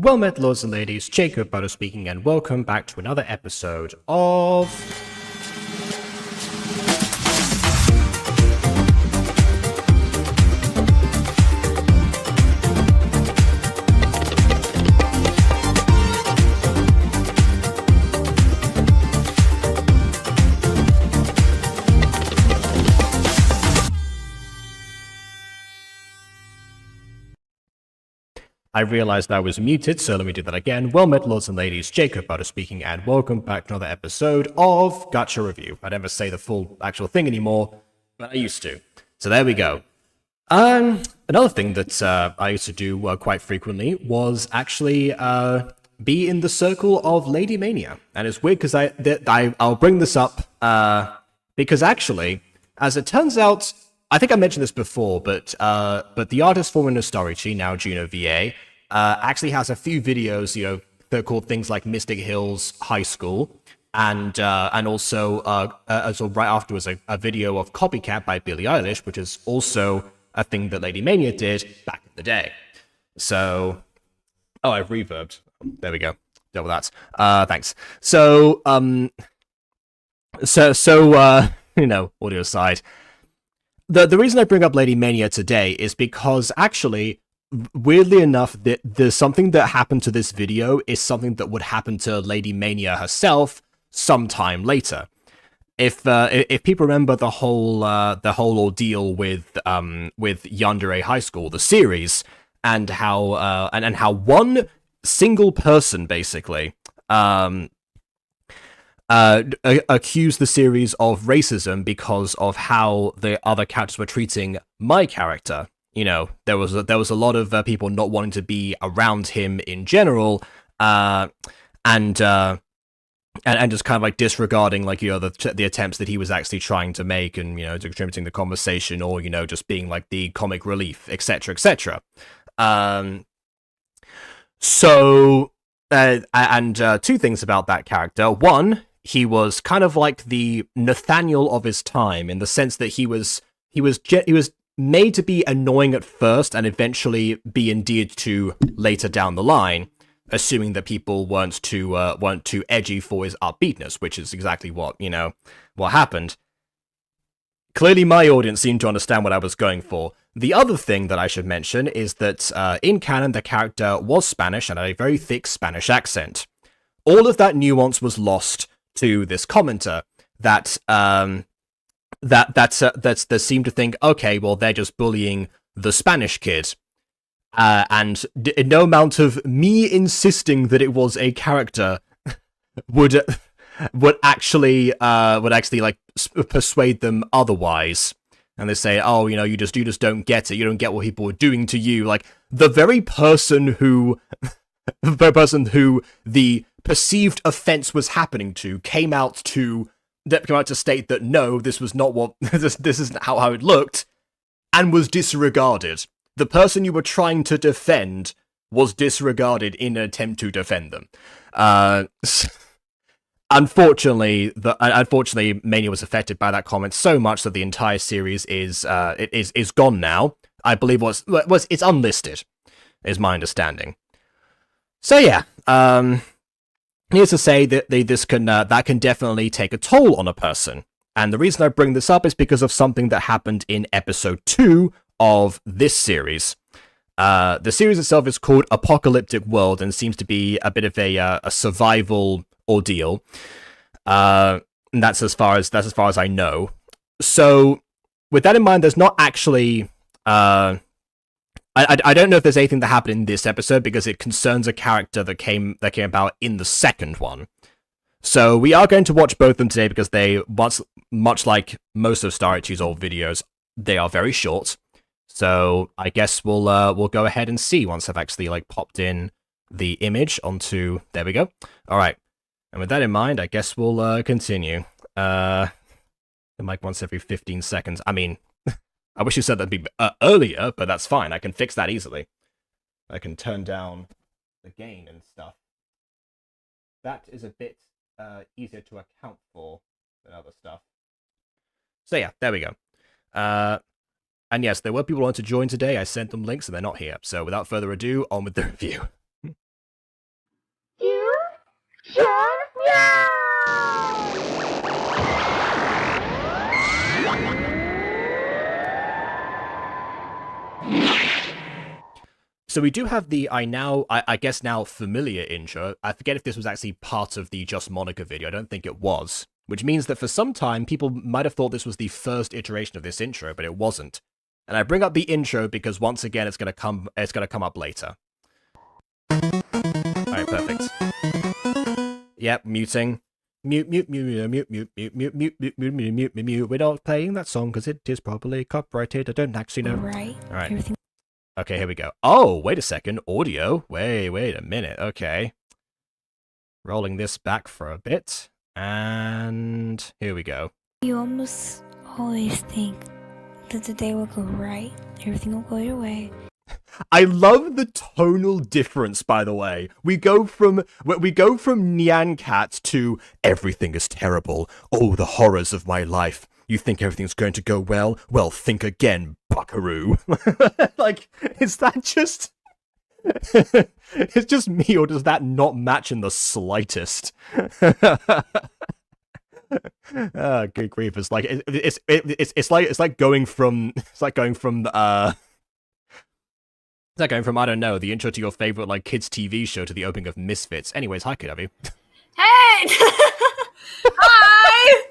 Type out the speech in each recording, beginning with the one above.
Well met, lords and ladies, Jacob Butter speaking, and welcome back to another episode of... I realized I was muted, so let me do that again. Well met, lords and ladies, Jacob Butter speaking, and welcome back to another episode of Gacha Review. I never say the full actual thing anymore, but I used to. So there we go. Another thing that I used to do quite frequently was actually be in the circle of Lady Mania. And it's weird because I'll bring this up because actually, as it turns out, I think I mentioned this before, but the artist formerly of Starrytchi, now Juno VA, actually has a few videos, they're called things like Mystic Hills High School, and also right afterwards a video of Copycat by Billie Eilish, which is also a thing that Lady Mania did back in the day. So, I've reverbed. There we go. Double that. Thanks. So, audio aside. The reason I bring up Lady Mania today is because actually, weirdly enough, there's something that happened to this video is something that would happen to Lady Mania herself sometime later. If people remember the whole ordeal with Yandere High School, the series, and how one single person basically accused the series of racism because of how the other characters were treating my character. There was a lot of people not wanting to be around him in general, and just kind of like disregarding the attempts that he was actually trying to make, and contributing the conversation, or just being like the comic relief, etc., etc. Two things about that character. One, he was kind of like the Nathaniel of his time, in the sense that he was made to be annoying at first and eventually be endeared to later down the line, assuming that people weren't too edgy for his upbeatness, which is exactly what happened. Clearly my audience seemed to understand what I was going for. The other thing that I should mention is that in canon the character was Spanish and had a very thick Spanish accent. All of that nuance was lost to this commenter that seemed to think, okay, well, they're just bullying the Spanish kid. And no amount of me insisting that it was a character would actually like persuade them otherwise. And they say, oh, you just don't get it. You don't get what people are doing to you. Like the very person who the perceived offense was happening to came out to state that no, this was not what this isn't how it looked, and was disregarded. The person you were trying to defend was disregarded in an attempt to defend them. Unfortunately, Mania was affected by that comment so much that the entire series is gone now. I believe it's unlisted, is my understanding. So yeah, needless to say that that can definitely take a toll on a person. And the reason I bring this up is because of something that happened in episode 2 of this series. The series itself is called Apocalyptic World and seems to be a bit of a survival ordeal. And that's as far as I know. So with that in mind, there's not actually I don't know if there's anything that happened in this episode because it concerns a character that came about in the second one. So we are going to watch both of them today because they, much like most of Starrytchi's old videos, they are very short. So I guess we'll go ahead and see once I've actually popped in the image onto. There we go. All right. And with that in mind, I guess we'll continue. Once every 15 seconds. I mean, I wish you said that'd be earlier, but that's fine. I can fix that easily. I can turn down the gain and stuff. That is a bit easier to account for than other stuff. So yeah, there we go. And yes, there were people who wanted to join today. I sent them links and they're not here. So without further ado, on with the review. So we do have the I guess now familiar intro. I forget if this was actually part of the Just Monica video. I don't think it was. Which means that for some time, people might have thought this was the first iteration of this intro, but it wasn't. And I bring up the intro because once again, it's gonna come up later. Alright, perfect. Yep, muting. Mute. We're not playing that song because it is probably copyrighted. I don't actually know. Right. Alright. Everything. Okay, here we go. Oh, wait a second. Audio. Wait a minute. Okay. Rolling this back for a bit. And here we go. You almost always think that the day will go right. Everything will go your way. I love the tonal difference, by the way. We go from Nyan Cat to everything is terrible. Oh, the horrors of my life. You think everything's going to go well? Well, think again, buckaroo. Like, is that just... it's just me, or does that not match in the slightest? Good grief! It's like it's like going from I don't know, the intro to your favorite like kids TV show to the opening of Misfits. Anyways, hi, KW. Hey! Hi!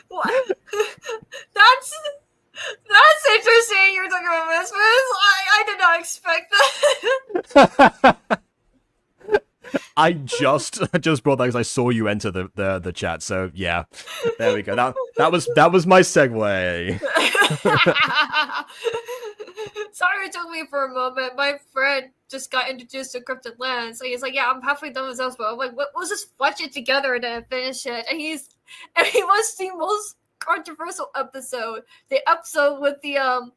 What? That's interesting. You're talking about Misfits. I did not expect that. I just brought that because I saw you enter the chat. So yeah, there we go. That was my segue. Sorry it took me for a moment. My friend just got introduced to Cryptid Land, so he's like, "Yeah, I'm halfway done with this, but I'm like, let's just watch it together and then finish it." And he was the most controversial episode. The episode with the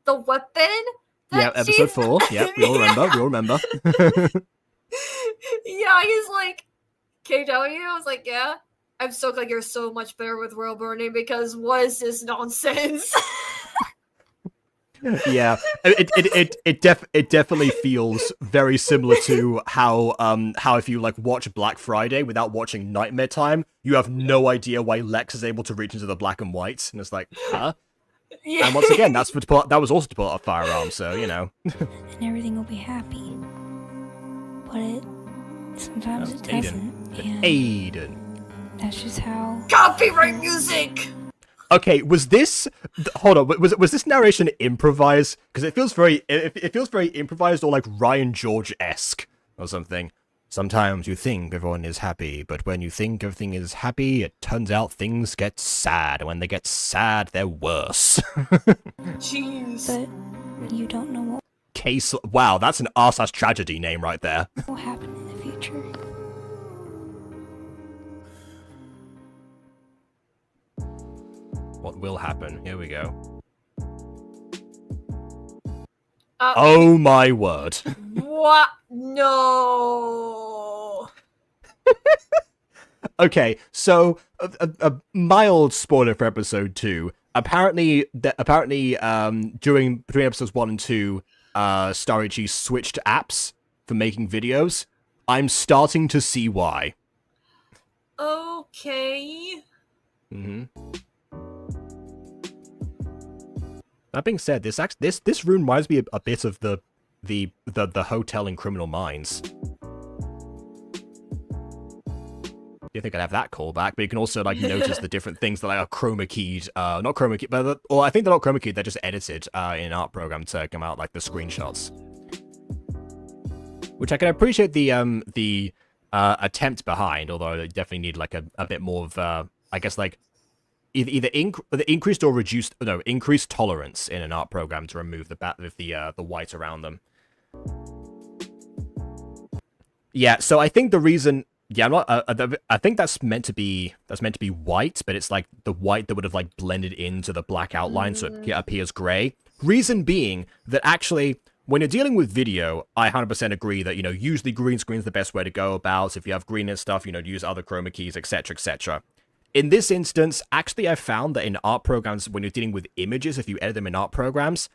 weapon. Yeah, episode 4. Yeah, we all remember. Yeah, he's like, KW. I was like, yeah. I'm so glad you're so much better with world burning because what is this nonsense? Yeah, it definitely feels very similar to how if you like watch Black Friday without watching Nightmare Time, you have no idea why Lex is able to reach into the black and white, and it's like, huh? Yeah. And once again, that was also to pull out a firearm, so you know. And everything will be happy, but sometimes it doesn't. And Aiden. That's just how. Copyright music. Okay, was this? Hold on, was this narration improvised? Because it feels very improvised or like Ryan George-esque or something. Sometimes you think everyone is happy, but when you think everything is happy, it turns out things get sad, and when they get sad, they're worse. Jeez. But you don't know what Case. Wow, that's an arse-ass tragedy name right there. will happen in the future. What will happen? Here we go. Oh my word. What? No. Okay, so a mild spoiler for episode 2. Apparently, between episodes 1 and 2, Starrytchi switched apps for making videos. I'm starting to see why. Okay. Mm-hmm. That being said, this room reminds me a bit of the hotel in Criminal Minds. You think I'd have that callback, but you can also like notice the different things that like are chroma keyed, not chroma keyed, but I think they're not chroma keyed. They're just edited in an art program to come out like the screenshots, which I can appreciate the attempt behind. Although they definitely need like a bit more of I guess like either increased or reduced, no, increased tolerance in an art program to remove the white around them. Yeah, so I think the reason. Yeah, I'm not. I think that's meant to be white, but it's like the white that would have like blended into the black outline, so it appears gray. Reason being that actually, when you're dealing with video, I 100% agree that usually green screen's the best way to go about. If you have green and stuff, use other chroma keys, etc., etc. In this instance, actually, I found that in art programs, when you're dealing with images, if you edit them in art programs,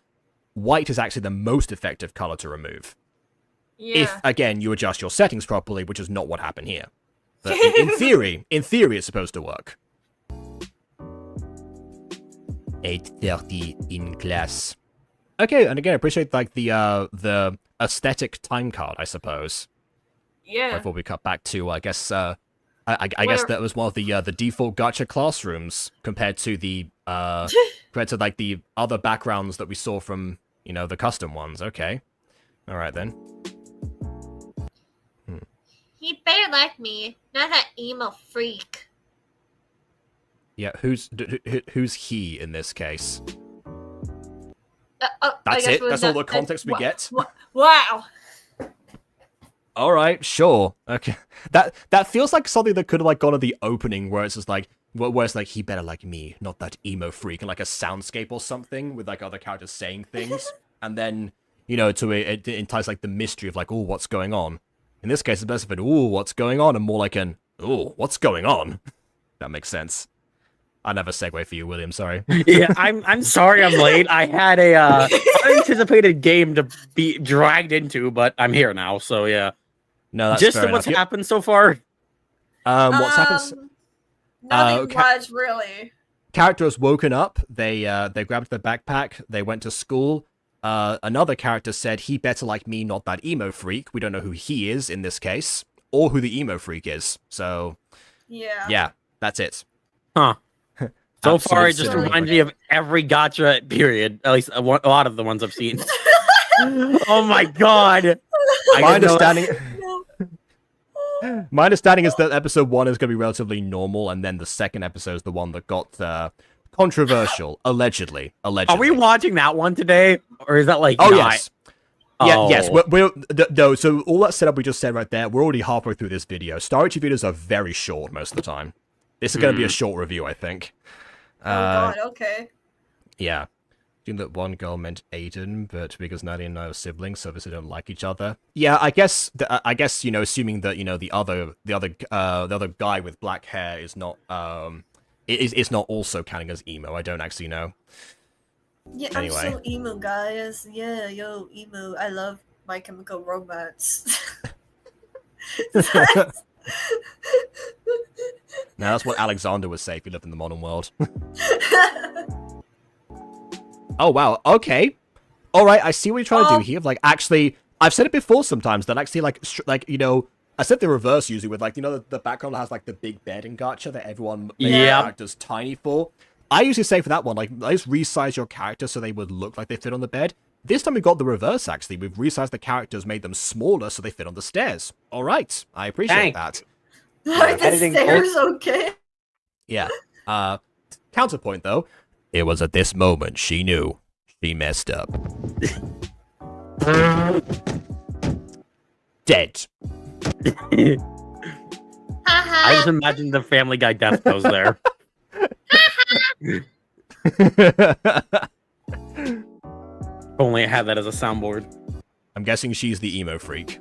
white is actually the most effective color to remove. Yeah. If, again, you adjust your settings properly, which is not what happened here. But in theory, it's supposed to work. 8:30 in class. Okay, and again, I appreciate like the aesthetic time card, I suppose. Yeah. Before we cut back to, I guess, I guess that was one of the default gacha classrooms compared to the like the other backgrounds that we saw from the custom ones. Okay, all right then. He better like me, not that emo freak. Yeah, who's he in this case? That's That's it. That's all the context we get. Wow. All right, sure. Okay, that feels like something that could have like gone to the opening, where it's just like, where it's like he better like me, not that emo freak, and like a soundscape or something with like other characters saying things, and then it entices like the mystery of like, oh, what's going on. In this case, it's best of it, oh, what's going on, and more like an, oh, what's going on. That makes sense. I never segue for you, William. Sorry. Yeah, I'm sorry I'm late. I had a unanticipated game to be dragged into, but I'm here now. So yeah. No, that's just fair what's enough. happened so far. What's happened? Nothing much, really. Character has woken up. They grabbed their backpack. They went to school. Another character said he better like me, not that emo freak. We don't know who he is in this case, or who the emo freak is. So yeah, that's it. Huh. So Absolute far, it just silly. reminds me of every gacha period. At least a lot of the ones I've seen. Oh my god! My understanding is that episode 1 is going to be relatively normal, and then the second episode is the one that got controversial, allegedly. Are we watching that one today, or is that like? Oh not? yes. Yeah, Oh. yes. No, so all that setup we just said right there, we're already halfway through this video. Starrytchi videos are very short most of the time. This is going to be a short review, I think. Oh god, okay. Yeah. Assume that one girl meant Aiden, but because Nadia and I are siblings, so obviously don't like each other. Yeah, I guess assuming that the other guy with black hair is not is not also counting as emo. I don't actually know. Yeah, Anyway. I'm so emo, guys. Yeah, yo, emo. I love My Chemical Romance. Now that's what Alexander would say if he lived in the modern world. Oh wow, okay. Alright, I see what you're trying to do here. Like, actually, I've said it before sometimes, that actually, I said the reverse usually with, like, the background that has, like, the big bed in Gacha that everyone makes Yeah. characters tiny for. I usually say for that one, like, let's resize your character so they would look like they fit on the bed. This time we got the reverse, actually. We've resized the characters, made them smaller so they fit on the stairs. Alright, I appreciate that. Are the Editing stairs okay? Yeah. Counterpoint, though. It was at this moment she knew she messed up. Dead. I just imagine the Family Guy death pose there. Only I had that as a soundboard. I'm guessing she's the emo freak.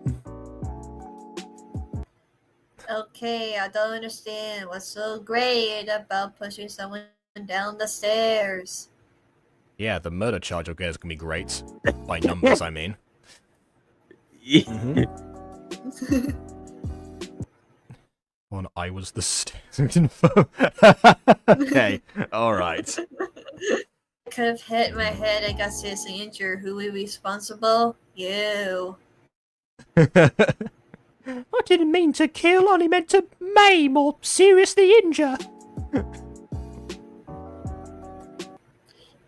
Okay, I don't understand what's so great about pushing someone down the stairs. Yeah, the murder charge you'll get is gonna be great. By numbers, I mean. When I was the stairs info. Okay, alright. Could have hit my head and got seriously injured. Who will be responsible? You. I didn't mean to kill, only meant to maim or seriously injure.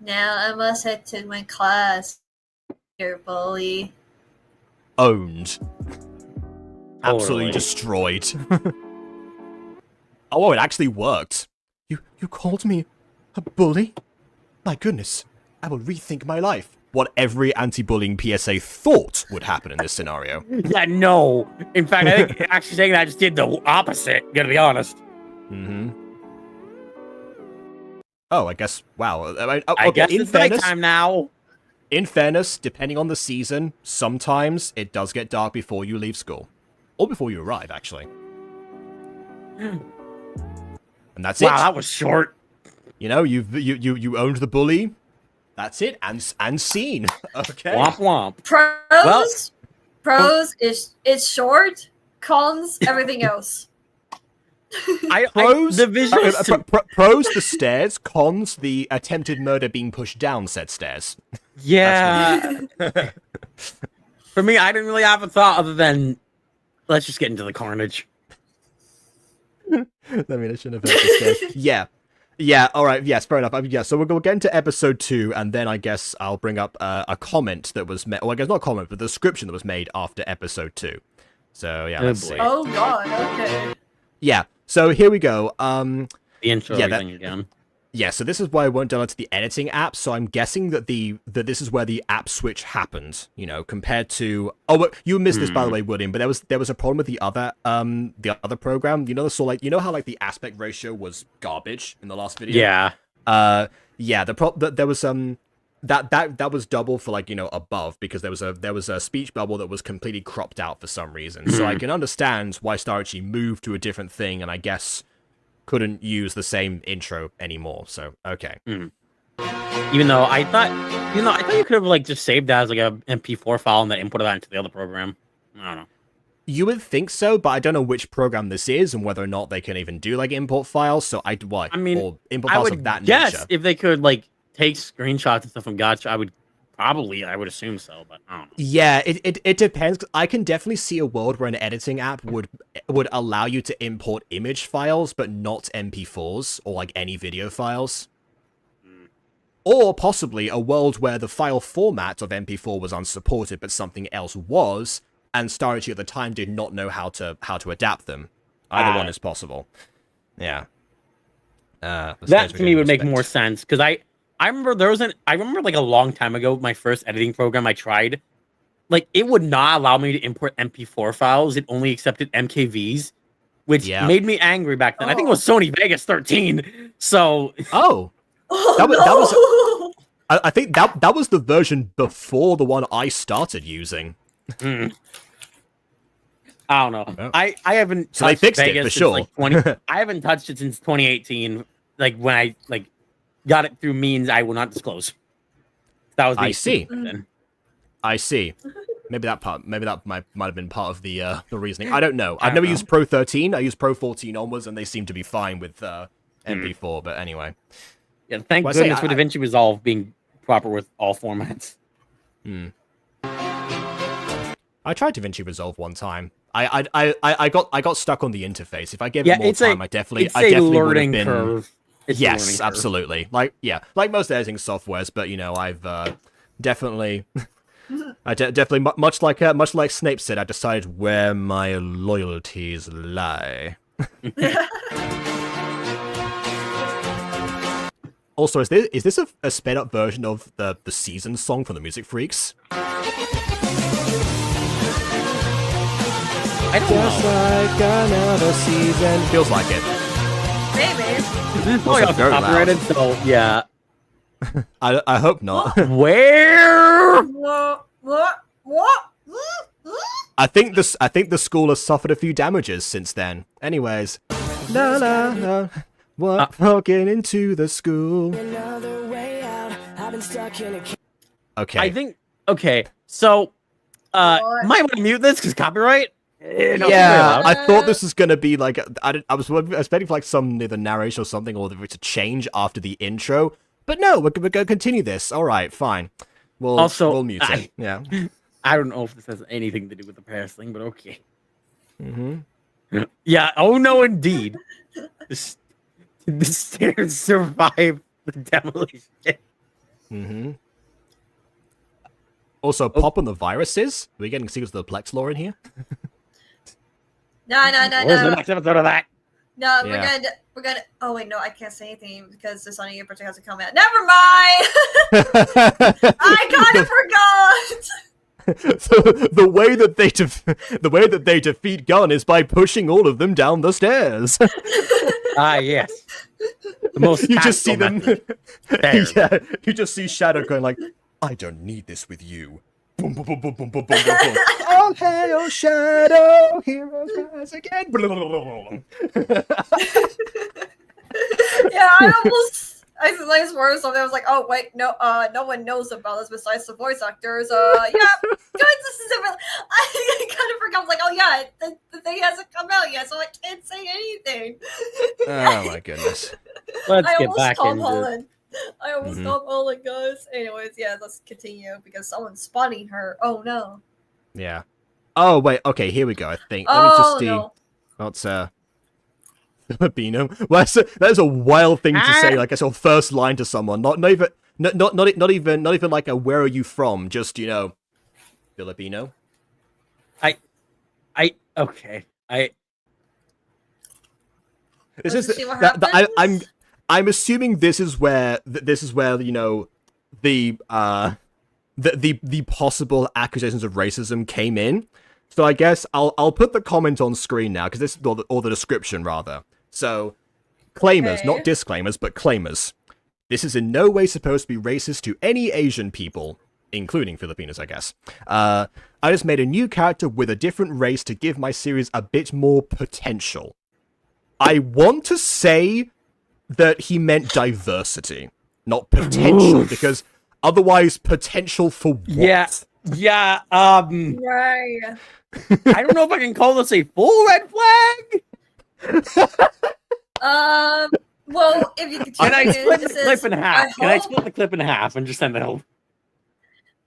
Now I must head to my class. Dear bully. Owned. Absolutely Totally. destroyed. Oh, it actually worked. You called me a bully? My goodness, I will rethink my life. What every anti-bullying PSA thought would happen in this scenario. Yeah, no. In fact, I think actually saying that I just did the opposite, gonna be honest. Mm-hmm. Oh, I guess, wow. I guess it's nighttime now. In fairness, depending on the season, sometimes it does get dark before you leave school. Or before you arrive, actually. And that's it. Wow, that was short. You know, you owned the bully. That's it, and scene. Okay. Womp womp. Pros is it's short. Cons everything else. Pros, the visuals. pros the stairs, cons the attempted murder being pushed down said stairs. Yeah. For me, I didn't really have a thought other than let's just get into the carnage. I mean, I shouldn't have heard the stairs. Yeah, alright, yes, fair enough. Yeah, so we'll get into episode 2, and then I guess I'll bring up a comment that was made, well, I guess not a comment, but the description that was made after episode 2. So, yeah, let's see. Oh god, okay. Yeah, so here we go. The intro thing again. Yeah, so this is why I won't download to the editing app, so I'm guessing that this is where the app switch happened, you know, compared to... Oh, you missed this, by the way, William, but there was a problem with the other program. You know, how, like, the aspect ratio was garbage in the last video? Yeah. Yeah, there was, that was double for, like, you know, above, because there was a speech bubble that was completely cropped out for some reason. So I can understand why Starrytchi moved to a different thing, and I guess couldn't use the same intro anymore. So okay. Even though I thought you could have like just saved that as like a MP4 file and then imported that into the other program. I don't know. You would think so, but I don't know which program this is and whether or not they can even do like import files. So or import files of that nature. If they could like take screenshots and stuff from Gacha, I would assume so, but I don't know. Yeah, it depends. I can definitely see a world where an editing app would allow you to import image files, but not MP4s or like any video files. Or possibly a world where the file format of MP4 was unsupported, but something else was, and Starrytchi at the time did not know how to adapt them. Either one is possible. Yeah. That to me would make more sense, because I remember like a long time ago, my first editing program I tried, like it would not allow me to import MP4 files. It only accepted MKVs, which made me angry back then. I think it was Sony Vegas 13. So I think that was the version before the one I started using. I don't know. Oh. I haven't so they fixed Vegas it for sure. Like I haven't touched it since 2018. Like when I got it through means I will not disclose. That was I see. Maybe that might have been part of the reasoning. I don't know. I've never used Pro 13. I used Pro 14 onwards, and they seem to be fine with MP4. But anyway, yeah. Thank goodness for DaVinci Resolve being proper with all formats. I tried DaVinci Resolve one time. I got stuck on the interface. If I gave it more time, I definitely would have been. Curve. Yes, absolutely. Like most editing softwares, but you know, I've definitely, definitely much like Snape said, I decided where my loyalties lie. Also, is this a sped up version of the season song from the Music Freaks? I don't Just know. like another season. Feels like it. Maybe. This is probably also copyrighted, so yeah. I hope not. Where? What? I think the school has suffered a few damages since then. Anyways. La la la. Walking into the school. Okay. I think so might want to mute this because copyright. Yeah, I thought this was gonna be like I was expecting for like some either narration or something, or it's a change after the intro. But no, we're gonna continue this. All right, fine. We'll mute it. Yeah. I don't know if this has anything to do with the past thing, but okay. Yeah. Oh no, indeed. The stairs survived the demolition. Also, pop on the viruses. Are we getting secrets of the Plex lore in here? No. Where's the next episode of that? No, we're gonna. Oh wait, no, I can't say anything because the Sonic project has to come out. Never mind. I kind of forgot. So the way that they defeat Gun is by pushing all of them down the stairs. Yes. The most you just see them. Method. Yeah, you just see Shadow going like, "I don't need this with you." Boom, boom, boom, boom, boom, boom, boom, boom, boom. All hail Shadow, heroes rise again. Yeah, I swore or something. I was like, oh wait, no one knows about this besides the voice actors. Yeah, good. This is it. I kind of forgot. I was like, oh yeah, the thing hasn't come out yet, so I can't say anything. Oh my goodness. Let's I get almost back Tom into Holland. I almost Tom Holland, guys. Anyways, yeah, let's continue because someone's spotting her. Oh no. Yeah. Oh wait. Okay, here we go. I think. Let me just see. No. What's Filipino? Well, that's a wild thing to say. Like a sort of first line to someone. Not even. Not even like a where are you from? Just Filipino. Okay. This Let's is see what I'm assuming this is where the possible accusations of racism came in. So I guess I'll put the comment on screen now because this or the description rather. So claimers, not disclaimers, but claimers. This is in no way supposed to be racist to any Asian people, including Filipinos, I guess. I just made a new character with a different race to give my series a bit more potential. I want to say that he meant diversity, not potential, because otherwise potential for what? Yeah, Right. I don't know if I can call this a full red flag. Well, if you could Can I split this the clip in half? Can I hope- split the clip in half and just send it over?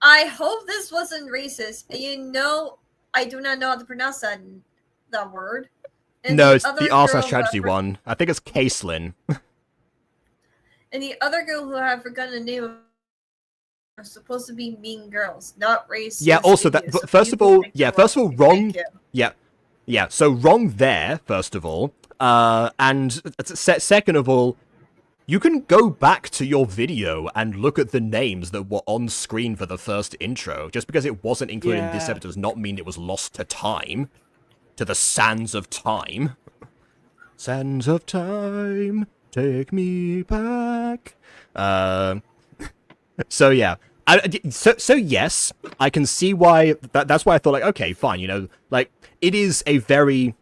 I hope this wasn't racist. I do not know how to pronounce that word. And No, it's other the r// girl tragedy who I one. I think it's Caitlin. And the other girl who I have forgotten the name of are supposed to be mean girls, not racist. Yeah, also that idiots. So first of people all, think yeah, they're first of all, wrong. Thank you. Yeah, so wrong there, first of all. And second of all, you can go back to your video and look at the names that were on screen for the first intro. Just because it wasn't included in this episode does not mean it was lost to time. To the sands of time. Sands of time, take me back. So yeah. So yes, I can see why. That's why I thought, like, okay, fine. Like, it is a very.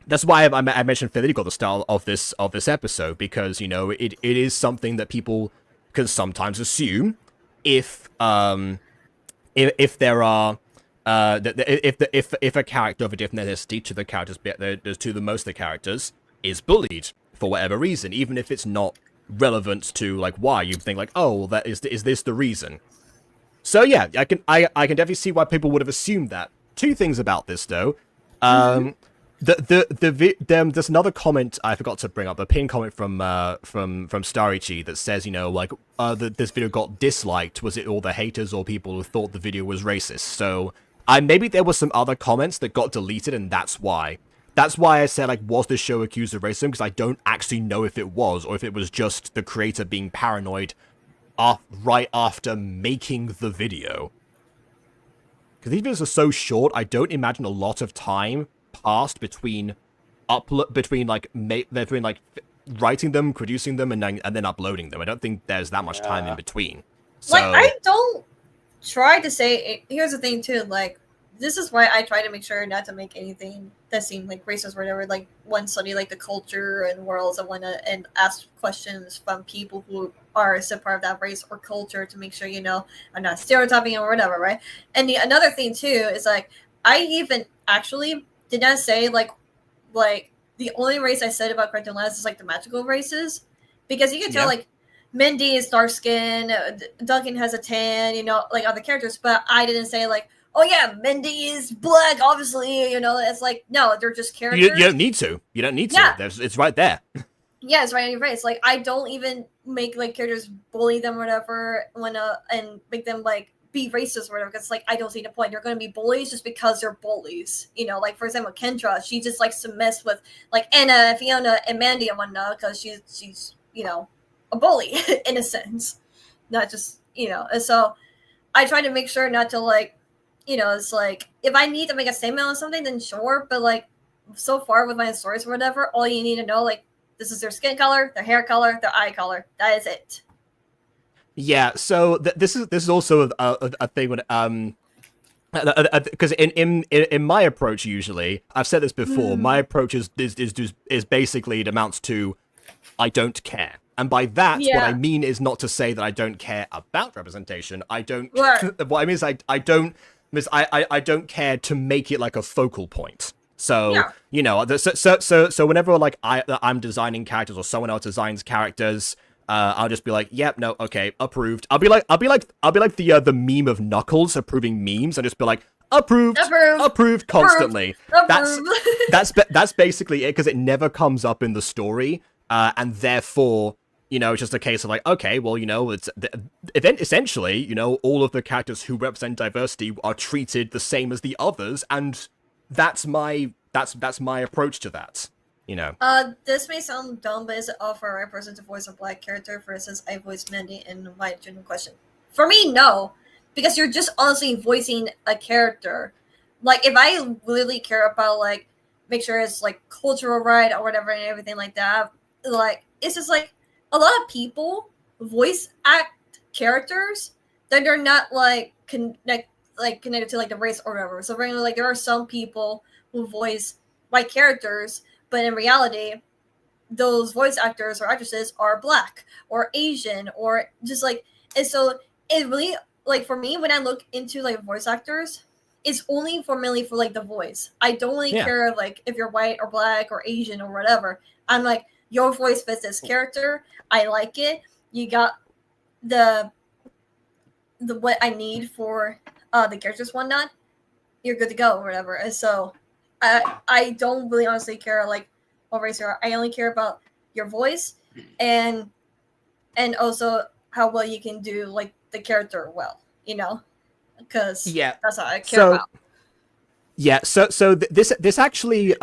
That's why I mentioned Federico, the style of this episode, because it is something that people can sometimes assume if there are if a character of a different ethnicity to the most of the characters is bullied for whatever reason, even if it's not relevant to like why, you think like, oh, well, that is this the reason? So yeah, I can definitely see why people would have assumed that. Two things about this though. There's another comment I forgot to bring up, a pinned comment from Starrytchi that says, this video got disliked. Was it all the haters or people who thought the video was racist? So maybe there were some other comments that got deleted, and that's why. That's why I said, like, was the show accused of racism? Because I don't actually know if it was, or if it was just the creator being paranoid right after making the video. Because these videos are so short, I don't imagine a lot of time passed between writing them, producing them, and then uploading them. I don't think there's that much time in between. So, Like, I don't try to say. Here's the thing too. Like, this is why I try to make sure not to make anything that seemed like racist or whatever. Like, one study like the culture and worlds, I want to and ask questions from people who are a part of that race or culture to make sure I'm not stereotyping or whatever, right? And another thing too is like I even actually did not say like the only race I said about Corinthian Lands is like the magical races, because you can tell like Mindy is dark skin, Duncan has a tan, like other characters, but I didn't say like, oh yeah, Mindy is black, obviously, it's like, no, they're just characters. You don't need to. You don't need to. Yeah. It's right there. Yeah, it's right on your face. Like, I don't even make like characters bully them or whatever and make them like be racist or whatever, because like I don't see the point. They're going to be bullies just because they're bullies, like for example Kendra, she just like submits with like Anna, Fiona, and Mandy and whatnot because she's a bully in a sense, not just and so I try to make sure not to like it's like if I need to make a statement on something, then sure, but like so far with my stories or whatever, all you need to know, like, this is their skin color, their hair color, their eye color, that is it. Yeah, so this is also a thing when because in my approach, usually I've said this before, my approach is basically, it amounts to I don't care, and by that what I mean is not to say that I don't care about representation. I don't. Right. What I mean is I don't care to make it like a focal point. So Yeah. you know, so whenever like I'm designing characters or someone else designs characters, I'll just be like, yep, no, okay, approved. I'll be like the meme of Knuckles approving memes, and just be like, approved constantly. Approved. That's basically it, because it never comes up in the story, and therefore, you know, it's just a case of like, okay, well, you know, essentially, you know, all of the characters who represent diversity are treated the same as the others, and that's my approach to that. You know. This may sound dumb, but is it all for a right person to voice a black character? For instance, I voiced Mandy in my general question. For me, no, because you're just honestly voicing a character. Like, if I really care about, like, make sure it's like cultural right or whatever and everything like that, like, it's just like a lot of people voice act characters that they're not like connected to like the race or whatever. So, really, like, there are some people who voice white characters, but in reality, those voice actors or actresses are black or Asian or just like, and so it really, like, for me, when I look into like voice actors, it's only mainly for like the voice. I don't really care like if you're white or black or Asian or whatever. I'm like, your voice fits this character. I like it. You got the what I need for the characters, whatnot. You're good to go or whatever. And so I don't really honestly care like what race you are. I only care about your voice and also how well you can do like the character well, you know, because that's all I care about. Yeah, so this actually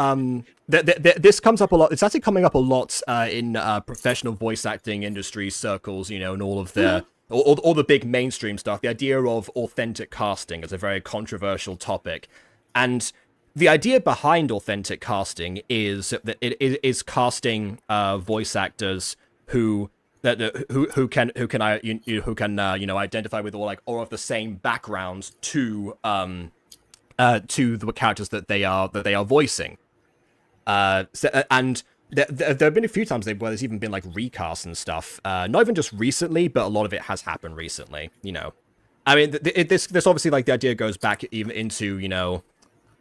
this comes up a lot. It's actually coming up a lot in professional voice acting industry circles, you know, and all of the all the big mainstream stuff. The idea of authentic casting is a very controversial topic, and the idea behind authentic casting is that it is casting voice actors who can identify with or of the same backgrounds to the characters that they are voicing. And there have been a few times where there's even been like recasts and stuff. Not even just recently, but a lot of it has happened recently. You know, I mean, this obviously like the idea goes back even into, you know.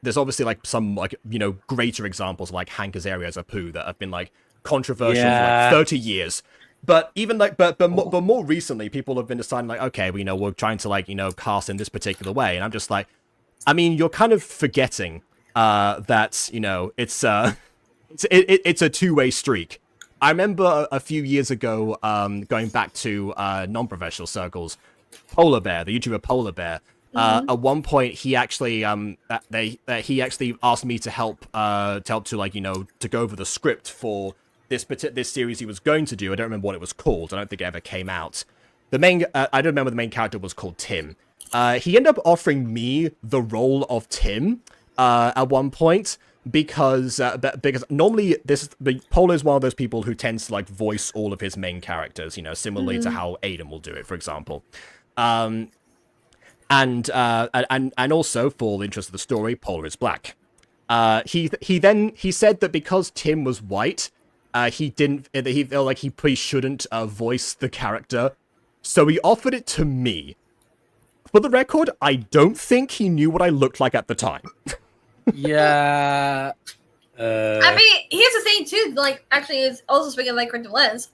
There's obviously like some like, you know, greater examples like Hank Azaria's Apu that have been like controversial for like 30 years. But even like but more recently, people have been deciding like, okay, well, you know, we're trying to like, you know, cast in this particular way, and I'm just like, I mean, you're kind of forgetting that, you know, it's a two-way streak. I remember a few years ago, going back to non-professional circles, Polar Bear, the YouTuber Polar Bear. At one point, he actually he actually asked me to help to like, you know, to go over the script for this series he was going to do. I don't remember what it was called. I don't think it ever came out. The main I don't remember the main character was called Tim. He ended up offering me the role of Tim at one point because normally Polar is one of those people who tends to like voice all of his main characters, you know, similarly to how Aiden will do it, for example. And also, for the interest of the story, Polar is black. He said that because Tim was white, he felt like he probably shouldn't voice the character, so he offered it to me. For the record, I don't think he knew what I looked like at the time. Yeah. I mean, here's the thing too. Like, actually, it's also speaking of like Cryptic Lens.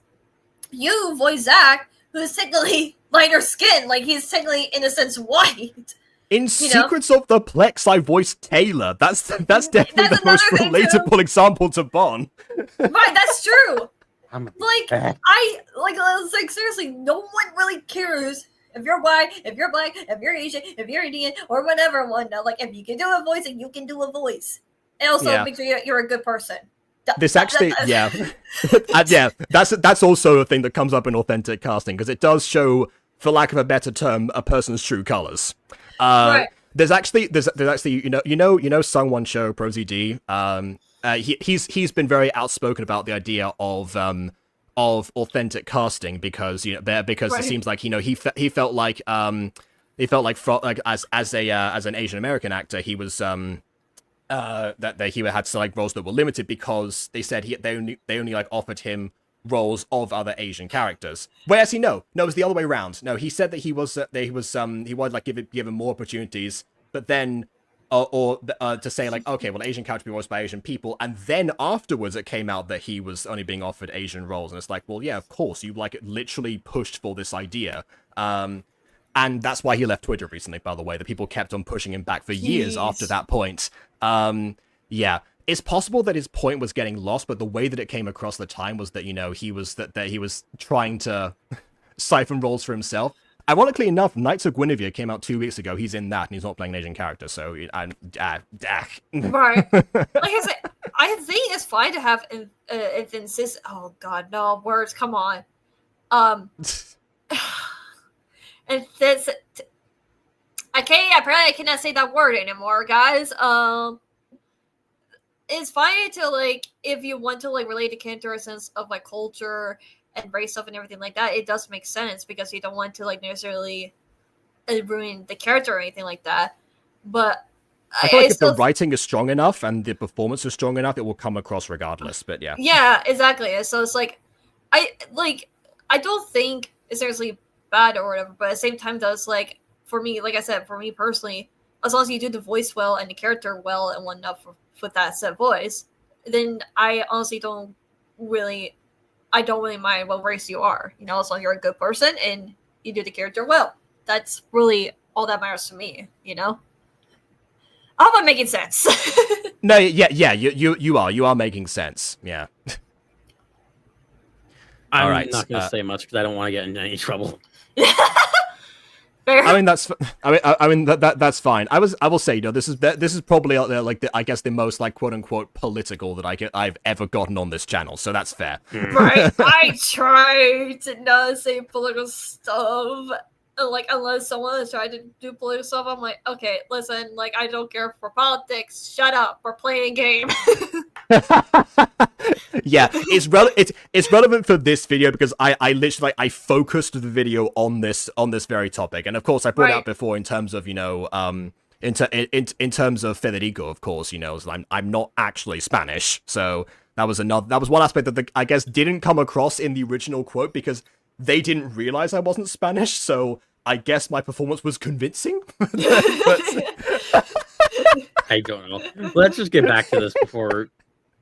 You voice Zach, who's technically lighter skin, like he's technically in a sense white. In Secrets of the Plex, I voiced Taylor. That's definitely the most relatable example to Bon. Right, that's true. Like, seriously, no one really cares if you're white, if you're black, if you're Asian, if you're Indian, or whatever one. Like, if you can do a voice, and you can do a voice, and also make sure you're a good person. That's also a thing that comes up in authentic casting, because it does show, for lack of a better term, a person's true colors. Right. There's actually you know Sungwon Cho Pro ZD. He's been very outspoken about the idea of authentic casting, because it seems like, you know, he felt like as an Asian American actor, he was that he had to like roles that were limited because they said they only like offered him roles of other Asian characters. Whereas no, it was the other way around. No, he said that he wanted like give him more opportunities, but then to say like, okay, well, Asian character be voiced by Asian people, and then afterwards it came out that he was only being offered Asian roles, and it's like, well, yeah, of course, you like literally pushed for this idea, and that's why he left Twitter recently, by the way. That people kept on pushing him back for years after that point. Yeah, it's possible that his point was getting lost, but the way that it came across at the time was that he was that he was trying to siphon roles for himself. Ironically enough, Knights of Guinevere came out 2 weeks ago. He's in that, and he's not playing an Asian character, so... Right. Like I said, I think it's fine to have insist... Oh, God, no. Words, come on. And this... Apparently I cannot say that word anymore, guys. It's fine to, like, if you want to, like, relate to character a sense of, like, culture... and race stuff and everything like that, it does make sense because you don't want to like necessarily ruin the character or anything like that. But I feel like if the writing is strong enough and the performance is strong enough, it will come across regardless. But yeah, yeah, exactly. So it's like I don't think it's seriously bad or whatever, but at the same time, though, it's like for me, like I said, for me personally, as long as you do the voice well and the character well and whatnot with that set voice, then I honestly don't really mind what race you are, as long as you're a good person and you do the character well. That's really all that matters to me, I hope I'm making sense. No, yeah, you are making sense, yeah. I'm all right, not going to say much because I don't want to get into any trouble. Fair. I mean that's fine. I will say, this is probably like I guess the most like quote unquote political that I've ever gotten on this channel, so that's fair. Right. I try to not say political stuff. Like unless someone is trying to do political stuff, I'm like, okay, listen, like I don't care for politics. Shut up. We're playing a game. Yeah, it's relevant for this video because I literally I focused the video on this very topic, and of course I brought it out before in terms of in terms of Federico, of course, so I'm not actually Spanish, so that was one aspect that I guess didn't come across in the original quote because they didn't realize I wasn't Spanish, so I guess my performance was convincing. I don't know. Let's just get back to this before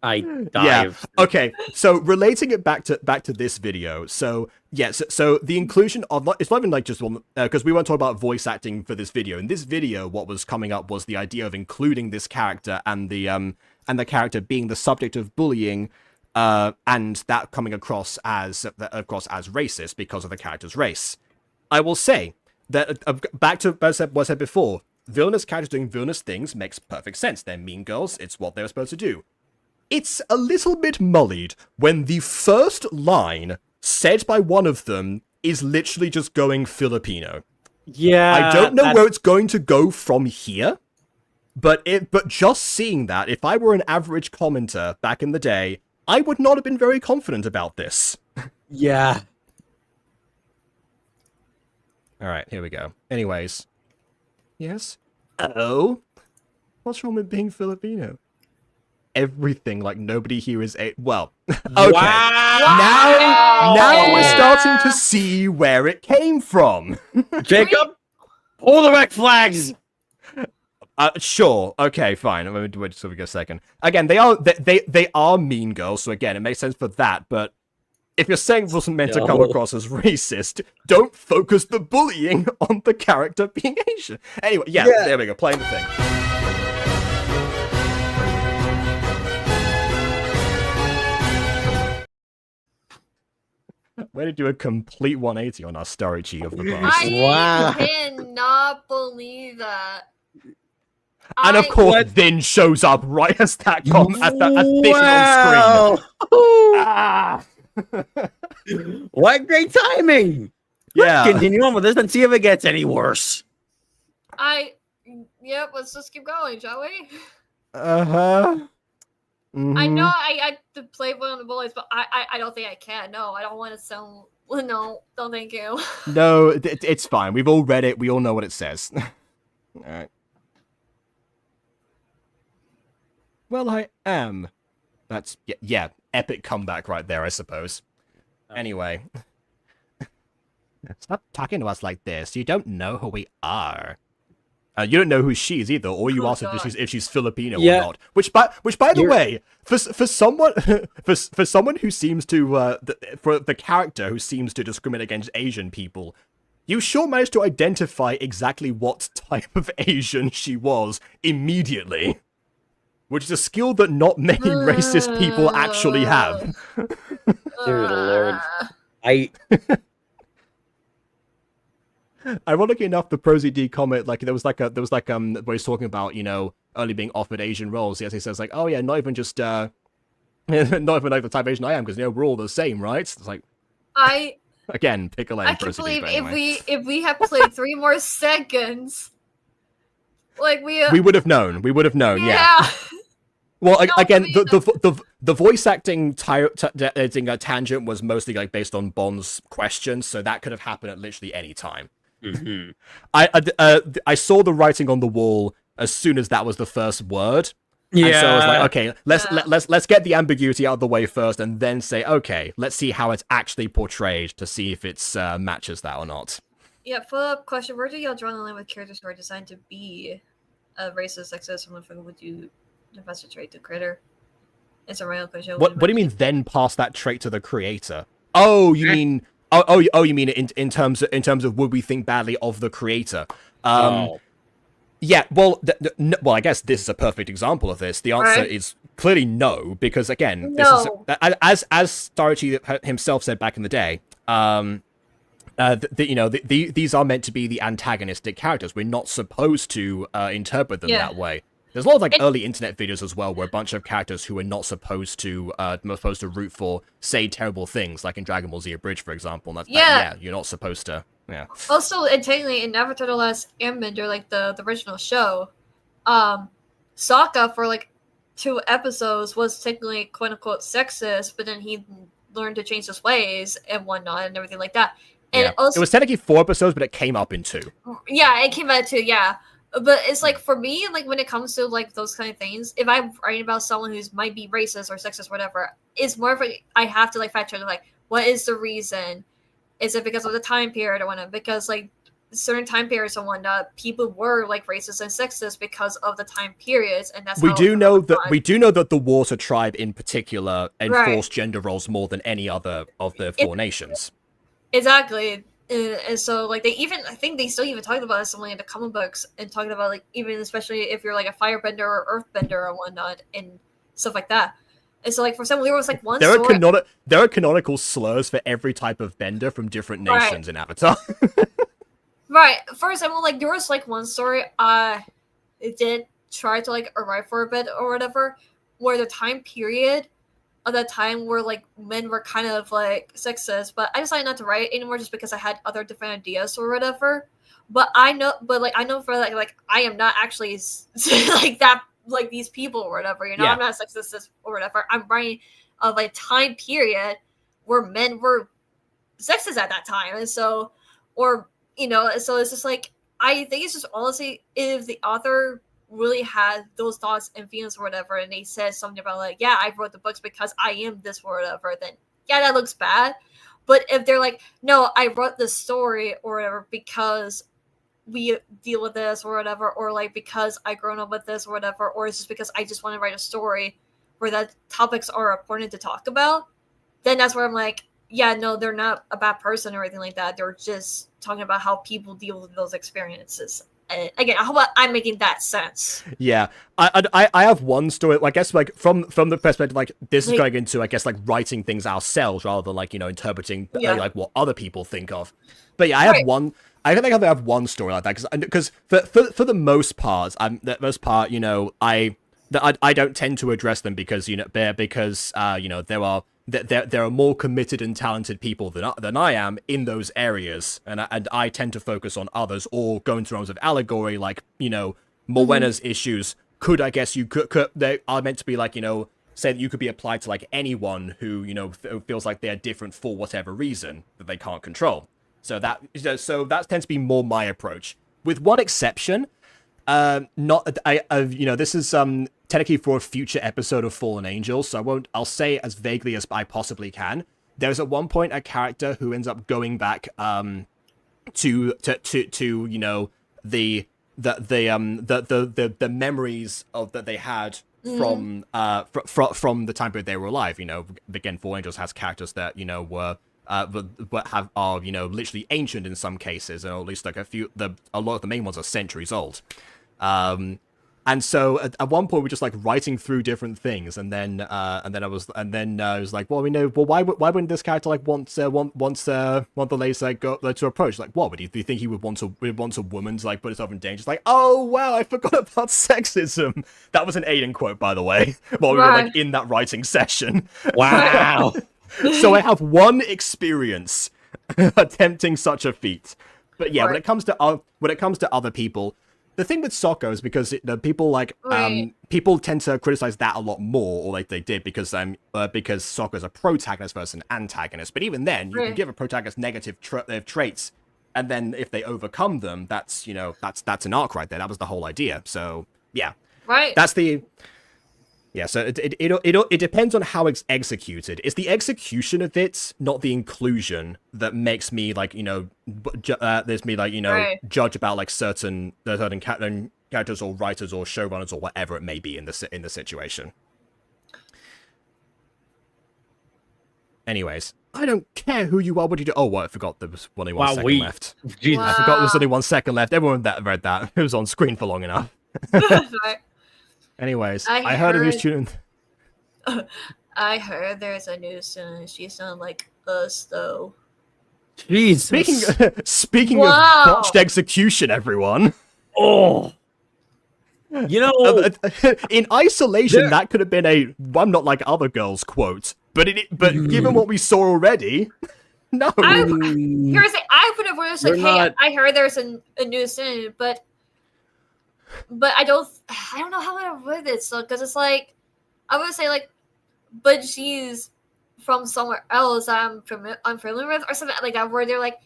I dive. Yeah. Okay. So relating it back to this video. So yes. So the inclusion of it's not even like just one because we weren't talking about voice acting for this video. In this video, what was coming up was the idea of including this character and the character being the subject of bullying, and that coming across as racist because of the character's race. I will say that back to what I said before. Villainous characters doing villainous things makes perfect sense. They're mean girls. It's what they were supposed to do. It's a little bit mullied when the first line said by one of them is literally just going Filipino. Yeah. I don't know where it's going to go from here, but just seeing that, if I were an average commenter back in the day, I would not have been very confident about this. Yeah. All right, here we go. Anyways. Yes? Oh? What's wrong with being Filipino? Everything, like nobody here is well. Okay. Wow. Now we're starting to see where it came from. Jacob, pull the red flags. Sure. Okay, fine. I'm going to wait a second. Again, they are mean girls, so again, it makes sense for that, but if you're saying it wasn't meant to come across as racist, don't focus the bullying on the character being Asian. Anyway, yeah. There we go, playing the thing. Way to do a complete 180 on our Starrytchi of the past. I cannot believe that. And of course, Vin shows up right as that on screen. Ah. What great timing! Yeah. Let's continue on with this and see if it gets any worse. Let's just keep going, shall we? Uh-huh. Mm-hmm. I know I have to play one of the bullies, but I don't think I can. No, I don't want to sound... No, don't thank you. No, it's fine. We've all read it. We all know what it says. Alright. Well, I am. That's... Yeah, epic comeback right there, I suppose. Anyway. Stop talking to us like this. You don't know who we are. You don't know who she is either, or you Oh, ask God. if she's Filipino Yeah. or not. Which by the way, for someone for someone who seems to for the character who seems to discriminate against Asian people, you sure managed to identify exactly what type of Asian she was immediately. Which is a skill that not many racist people actually have. Dear Lord. Ironically enough, the Prosy D comment, like there was where he's talking about, you know, only being offered Asian roles. Yes, he says like, oh yeah, not even just not even like the type of Asian I am, because you know we're all the same, right? It's like again, pick a lane. I can't believe if we had played 3 more seconds, like we would have known. We would have known. Yeah. Well, No, again, I mean, the voice acting tangent was mostly like based on Bond's questions, so that could have happened at literally any time. Mm-hmm. I saw the writing on the wall as soon as that was the first word. Yeah. And so I was like, okay, let's get the ambiguity out of the way first, and then say, okay, let's see how it's actually portrayed to see if it's matches that or not. Yeah, follow-up question. Where do y'all draw the line with characters who are designed to be a racist, sexist, motherfucker? Would you invest a trait to critter? It's a real question. What do you mean then pass that trait to the creator? Oh, you mean you mean in terms of would we think badly of the creator? Yeah, well, well, I guess this is a perfect example of this. The answer is clearly no, because again, this is as Starrytchi himself said back in the day. These are meant to be the antagonistic characters. We're not supposed to interpret them that way. There's a lot of like early internet videos as well, where a bunch of characters who are not supposed to root for say terrible things, like in Dragon Ball Z Abridged, for example. And you're not supposed to. Yeah. Also, and technically, in Avatar: The Last Airbender, like the original show, Sokka for like 2 episodes was technically quote unquote sexist, but then he learned to change his ways and whatnot and everything like that. And also, it was technically 4 episodes, but it came up in 2. Yeah, it came out 2. Yeah. But it's like for me, like when it comes to like those kind of things, if I'm writing about someone who's might be racist or sexist, or whatever, it's more of a I have to like fact check like what is the reason? Is it because of the time period or whatnot? Because like certain time periods and whatnot, people were like racist and sexist because of the time periods, and that's we do know that the Water Tribe in particular enforced gender roles more than any other of the 4 nations. Exactly. And so like I think they still even talked about it something in the comic books and talking about like even especially if you're like a firebender or earthbender or whatnot and stuff like that. And so like for some there was like one there are canonical slurs for every type of bender from different nations in Avatar. Right. For example, like there was like one story it did try to like arrive for a bit or whatever, where the time period of that time where like men were kind of like sexist, but I decided not to write it anymore just because I had other different ideas or whatever. But I know for like I am not actually like that like these people or whatever, you know. I'm not sexist or whatever. I'm writing of a time period where men were sexist at that time, and so so it's just like I think it's just honestly if the author really had those thoughts and feelings or whatever, and they said something about like, yeah, I wrote the books because I am this or whatever, then yeah, that looks bad. But if they're like, no, I wrote this story or whatever because we deal with this or whatever, or like because I grown up with this or whatever, or it's just because I just want to write a story where that topics are important to talk about, then that's where I'm like, yeah, no, they're not a bad person or anything like that. They're just talking about how people deal with those experiences. Again, I hope I'm making that sense. Yeah, I have one story. I guess like from the perspective like this is going into I guess like writing things ourselves rather than like interpreting like what other people think of. But yeah, I have one. I think I have one story like that because for the most part, I don't tend to address them because there are more committed and talented people than I am in those areas, and I tend to focus on others or go into realms of allegory, like Mowena's issues. They are meant to be like say that you could be applied to like anyone who feels like they're different for whatever reason that they can't control. So that tends to be more my approach, with one exception. This is technically for a future episode of Fallen Angels, so I'll say as vaguely as I possibly can. There's at one point a character who ends up going back to the the memories of that they had from from the time period they were alive. You know, again, Four Angels has characters that were are literally ancient in some cases, or at least like a lot of the main ones are centuries old. And so at one point we're just like writing through different things, and then I was like, well, why wouldn't this character like want the ladies like go to approach? Like, what do you think he would want a woman to like put herself in danger? It's like, oh wow, I forgot about sexism. That was an Aiden quote, by the way, while we were like in that writing session. Wow. So I have one experience attempting such a feat. But yeah, when it comes to other people, the thing with Sokko is because people tend to criticize that a lot more, or like they did because Sokko is a protagonist versus an antagonist. But even then, you can give a protagonist negative traits, and then if they overcome them, that's an arc right there. That was the whole idea. So yeah, that's the. Yeah, so it depends on how it's executed. It's the execution of it, not the inclusion, that makes me like judge about like certain characters or writers or showrunners or whatever it may be in the situation. Anyways, I don't care who you are. What do you do? Oh, what? I forgot there was only 1 second left. Jesus. I forgot there was only 1 second left. Everyone that read that. It was on screen for long enough. Anyways, I heard a new student. I heard there's a new student. She sounds like us, though. Jesus. Speaking of botched execution, everyone. Oh. In isolation, that could have been a "I'm not like other girls" quote. But given what we saw already, no. I would have just like, hey, I heard there's a new student, but I don't know how I would word it, so because it's like I would say like, but she's from somewhere else I'm familiar with or something like that, where they're like,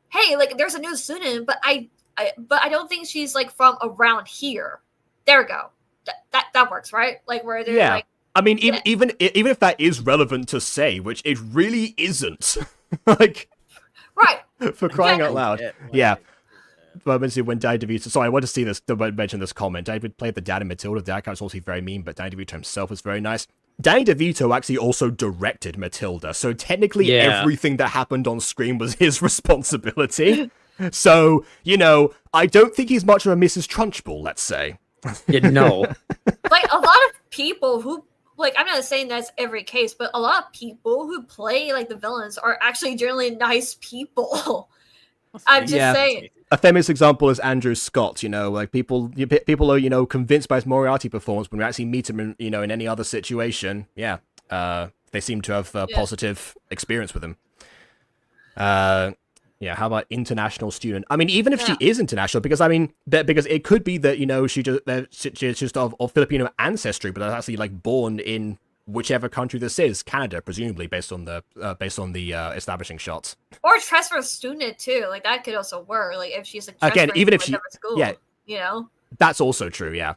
hey, like there's a new student, but I don't think she's like from around here. There we go. That works, right? Like where they're like, I mean, even if that is relevant to say, which it really isn't, like, right, for crying out loud, yeah. But when Danny DeVito, sorry, I want to see this, to mention this comment. Danny DeVito played the dad in Matilda. The dad character was also very mean, but Danny DeVito himself was very nice. Danny DeVito actually also directed Matilda, so technically everything that happened on screen was his responsibility. So, I don't think he's much of a Mrs. Trunchbull, let's say. No. Like, a lot of people who, like, I'm not saying that's every case, but a lot of people who play, like, the villains are actually generally nice people. I'm just saying. A famous example is Andrew Scott. Like people are convinced by his Moriarty performance when we actually meet him in any other situation. Yeah, they seem to have a positive experience with him. Yeah. How about international student? I mean, even if she is international, because it could be that she's just of Filipino ancestry, but that's actually like born in whichever country this is, Canada, presumably based on the establishing shots. Or transfer student too, like that could also work. Like if she's like again, even if she, school, that's also true. Yeah.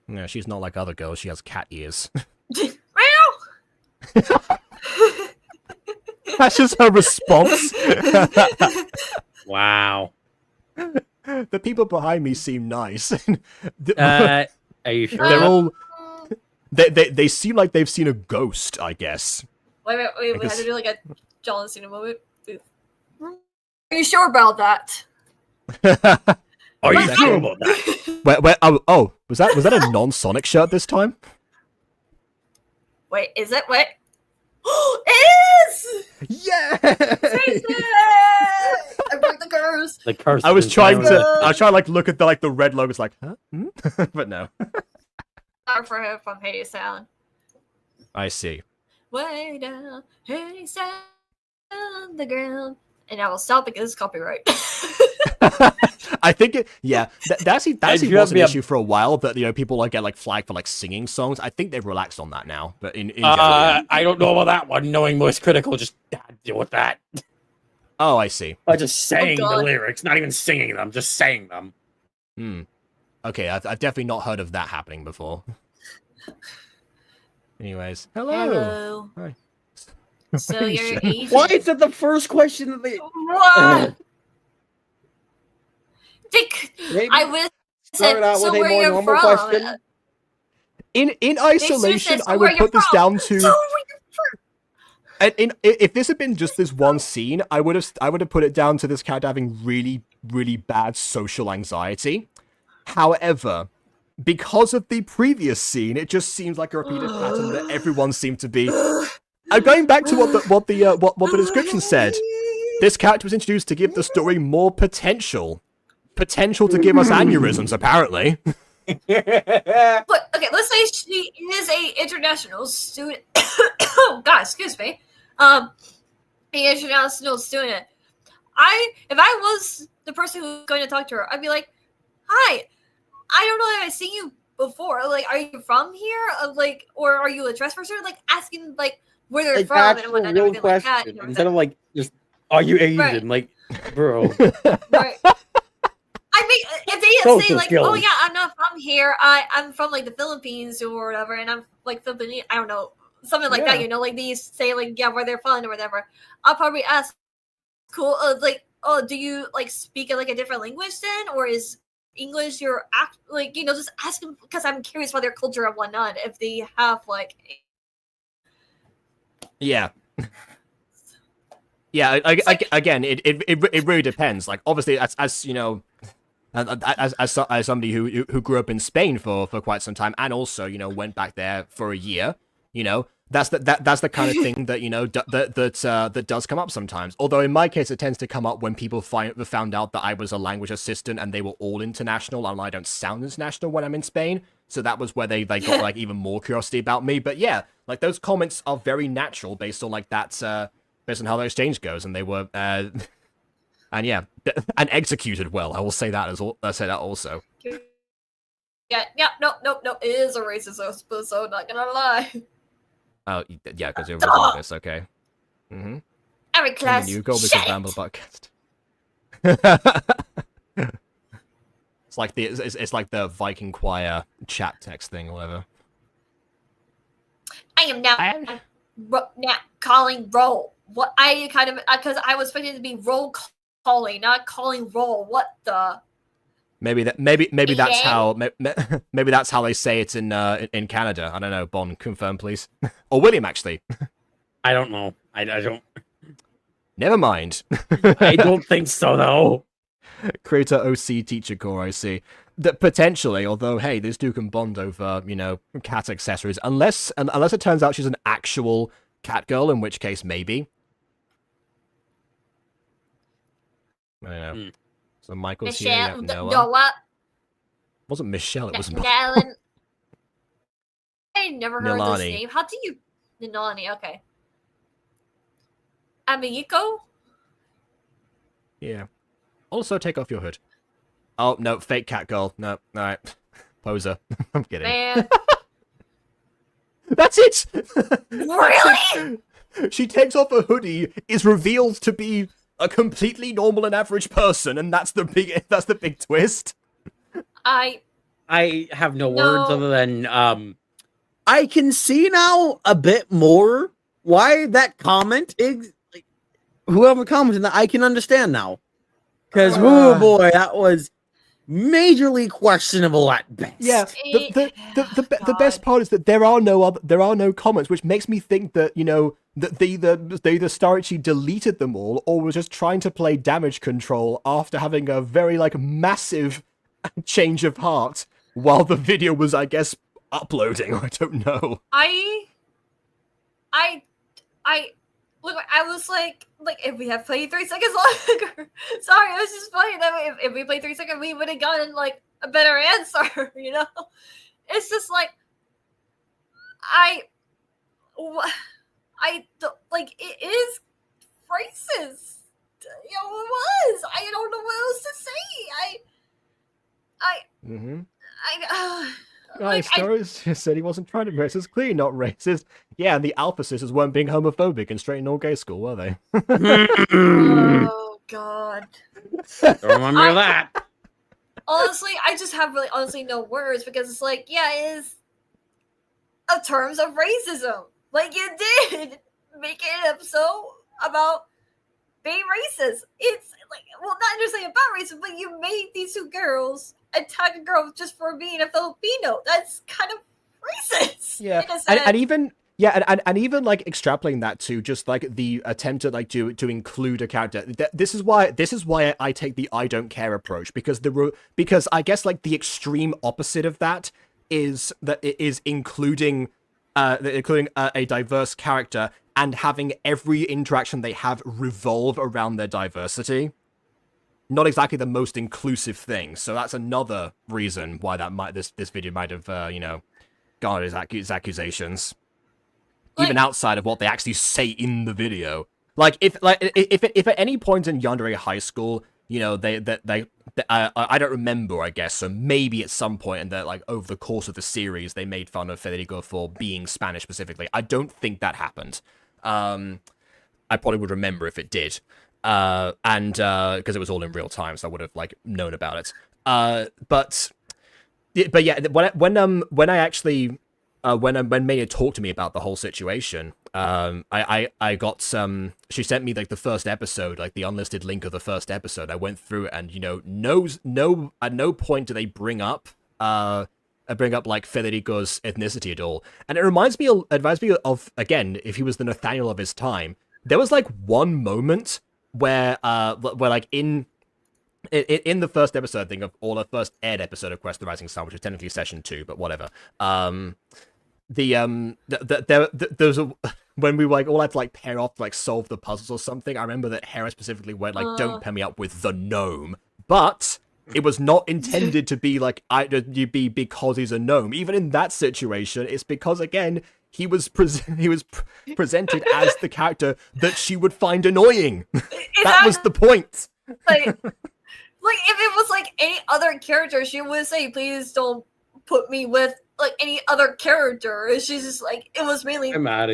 Yeah, she's not like other girls. She has cat ears. That's just her response. Wow. The people behind me seem nice. Are you sure? They're all. They seem like they've seen a ghost, I guess. Wait, we had to do like a John Cena moment. Are you sure about that? Are you sure about that? Was that a non-Sonic shirt this time? Wait, is it? Wait. It is! Yeah! I broke the curse. The curse. I was trying to like look at the red logos like, huh? But no. Sorry for him from Hades Sound. I see. Way down, Hades Sound on the ground. And I will stop because it's copyright. I think that's was an issue for a while that people get flagged for singing songs. I think they've relaxed on that now. But in general, I don't know about that one. Knowing Most Critical, just deal with that. Oh, I see. By just saying the lyrics, not even singing them, just saying them. Okay, I've definitely not heard of that happening before. Anyways, hello. Hello. Hi. So you're Asian. Why is that the first question that they? What? Maybe I would start say, out so with a where more you're normal from? question. In isolation, Says, I where would you're put this from. down to. So where you're from? And if this had been just this one scene, I would have put it down to this character having really, really bad social anxiety. However, because of the previous scene, it just seems like a repeated pattern that everyone seemed to be. Going back to what the description said, this character was introduced to give the story more potential to give us aneurysms. Apparently. But okay, let's say she is a international student. Oh God, excuse me. An international student. If I was the person who was going to talk to her, I'd be like, "Hi, I don't know if I've seen you before. Like, are you from here? Like, or are you a trespasser? Like, asking like where they're from and whatnot, and everything like that. You know, instead of like just, are you Asian? Right. Like, bro. Right. I mean, if they say Social like, skills. "Oh yeah, I'm not from here. I'm from like the Philippines or whatever," and I'm like Philippines, I don't know, something like that. You know, like these say like, yeah, where they're from or whatever. I'll probably ask, "Cool, like, oh, do you like speak like a different language then, or is English your act? Like, you know, just ask them because I'm curious about their culture and whatnot. If they have like, Yeah. Yeah, again, it really depends. Like, obviously, as you know, as somebody who grew up in Spain for quite some time, and also, you know, went back there for a year, you know, that's the kind of thing that, you know, that does come up sometimes. Although in my case, it tends to come up when people found out that I was a language assistant and they were all international, and I don't sound international when I'm in Spain. So that was where they got like even more curiosity about me. But yeah, like those comments are very natural based on like that. Based on how the exchange goes, and they were, and yeah, and executed well. I will say that I say that also. yeah, no, it is a racist episode. Not gonna lie. Oh yeah, because you're recording this, okay. Mm-hmm. Every class, You go because Ramble podcast. It's like the Viking choir chat text thing, or whatever. I am now calling roll. What I kind of because I was expecting it to be roll calling, not calling roll. What the? Maybe that's how maybe that's how they say it in Canada. I don't know. Bon, confirm please. Or William actually. I don't know. I don't. Never mind. I don't think so though. Creator OC teacher core, I see. That potentially, although hey, these two can bond over, you know, cat accessories, unless it turns out she's an actual cat girl, in which case maybe. I don't know. So Michael's here. You have Noah. Noah. It wasn't Michelle. It was Nalin. I never heard Nilani. this name. How do you Nilani? Okay. Amiguito. Yeah. Also, take off your hood. Oh no, fake cat girl. No, all right, poser. I'm kidding. Man. That's it. Really? She takes off her hoodie, is revealed to be a completely normal and average person, and that's the big twist. I have no words other than I can see now a bit more why that comment is like, whoever commented that I can understand now. Because oh boy, that was majorly questionable at best. Yeah, the best part is that there are no comments, which makes me think that, you know, that they either Starrytchi deleted them all or was just trying to play damage control after having a very like massive change of heart while the video was, I guess, uploading. I don't know. Look, I was like if we had played 3 seconds longer. Sorry, it was just funny that if we played 3 seconds, we would have gotten like a better answer. You know, it's just like like it is racist. You know, it was. I don't know what else to say. Starrytchi said he wasn't trying to be racist. Clearly not racist. Yeah, and the Alpha Sisters weren't being homophobic and straight and all gay school, were they? Oh God! Don't remember that. Honestly, I just have really honestly no words because it's like, yeah, it is a terms of racism. Like you did making an episode about being racist. It's like, well, not necessarily about racism, but you made these two girls attack a girl just for being a Filipino. That's kind of racist. Yeah, and even and even like extrapolating that to just like the attempt to like to include a character. This is why I take the I don't care approach, because because I guess like the extreme opposite of that is that it is including a diverse character and having every interaction they have revolve around their diversity. Not exactly the most inclusive thing. So that's another reason why this video might have garnered his accusations. Like, even outside of what they actually say in the video. Like if at any point in Yandere High School, you know, I don't remember, I guess, so maybe at some point in the, like, over the course of the series, they made fun of Federico for being Spanish specifically. I don't think that happened. I probably would remember if it did. And because it was all in real time, so I would have, like, known about it. But yeah, when I actually, when Maya talked to me about the whole situation, I got she sent me like the first episode, like the unlisted link of the first episode. I went through it, and you know, at no point do they bring up like Federico's ethnicity at all. And it reminds me of again, if he was the Nathaniel of his time, there was like one moment where like in the first episode, I think, of all the first aired episode of Quest the Rising Sun, which is technically session 2, but whatever. There's a when we like all had to like pair off to like solve the puzzles or something. I remember that Hera specifically went like, "Don't pair me up with the gnome," but it was not intended to be like you be because he's a gnome. Even in that situation, it's because again he was presented as the character that she would find annoying. That was the point. Like if it was like any other character, she would say, "Please don't put me with like any other character." She's just like, it was mainly, you know,